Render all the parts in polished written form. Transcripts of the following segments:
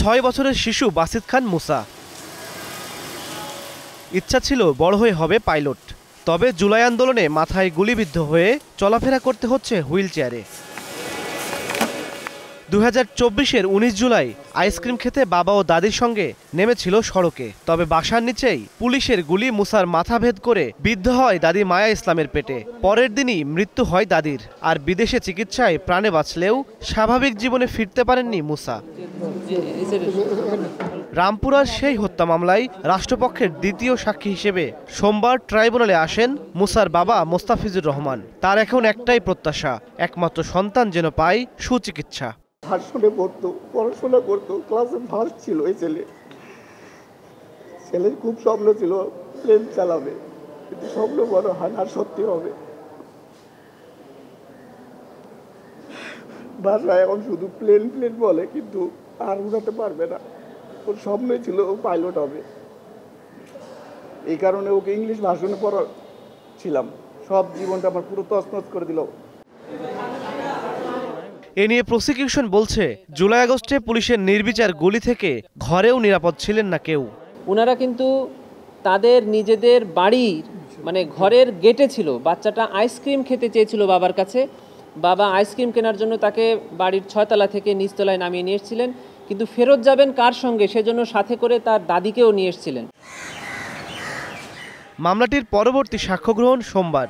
6 বছরের শিশু বাসিত খান মুসা। ইচ্ছা ছিল বড় হয়ে হবে পাইলট, তবে জুলাই আন্দোলনে মাথায় গুলিবিদ্ধ হয়ে চলাফেরা করতে হচ্ছে হুইল চেয়ারে। 2024-এর 19 জুলাই আইসক্রিম খেতে বাবা ও দাদির সঙ্গে নেমেছিল সড়কে, তবে বাসার নিচেই পুলিশের গুলি মুসার মাথা ভেদ করে বিদ্ধ হয় দাদি মায়া ইসলামের পেটে। পরের দিনই মৃত্যু হয় দাদির। আর বিদেশে চিকিৎসায় প্রাণে বাঁচলেও স্বাভাবিক জীবনে ফিরতে পারেননি মুসা। রামপুরার সেই হত্যা মামলায় রাষ্ট্রপক্ষের দ্বিতীয় সাক্ষী হিসেবে সোমবার ট্রাইব্যুনালে আসেন মুসার বাবা মোস্তাফিজুর রহমান। তার এখন একটাই প্রত্যাশা, একমাত্র সন্তান যেন পায় সুচিকিৎসা। হাসপাতালে পড়তো, পড়াশোনা করতো, ক্লাসে ফার্স্ট ছিল। এই ছেলের খুব স্বপ্ন ছিল প্লেন চালাবে, কিন্তু স্বপ্ন বড় হয় না, সত্যি হবে। বাসায় এখন শুধু প্লেন প্লেন বলে, কিন্তু আর উড়াতে পারবে না। ওর স্বপ্নই ছিল ও পাইলট হবে। এই কারণে ওকে ইংলিশ ভাষণে পড়াচ্ছিলাম। সব জীবনটা আমার পুরো তছনছ করে দিল। এ নিয়ে প্রসিকিউশন বলছে, জুলাই আগস্টে পুলিশের নির্বিচার গুলি থেকে ঘরেও নিরাপদ ছিলেন না কেউ। ওনারা কিন্তু তাদের নিজেদের বাড়ির মানে ঘরের গেটে ছিল। বাচ্চাটা আইসক্রিম খেতে চেয়েছিল বাবার কাছে। বাবা আইসক্রিম কেনার জন্য তাকে বাড়ির 6 তলা থেকে নিচতলায় নামিয়ে নিয়ে এসেছিলেন, কিন্তু ফেরত যাবেন কার সঙ্গে সেজন্য সাথে করে তার দাদিকেও নিয়ে এসেছিলেন। মামলাটির পরবর্তী সাক্ষ্য গ্রহণ সোমবার।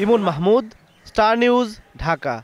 ইমন মাহমুদ, স্টার নিউজ, ঢাকা।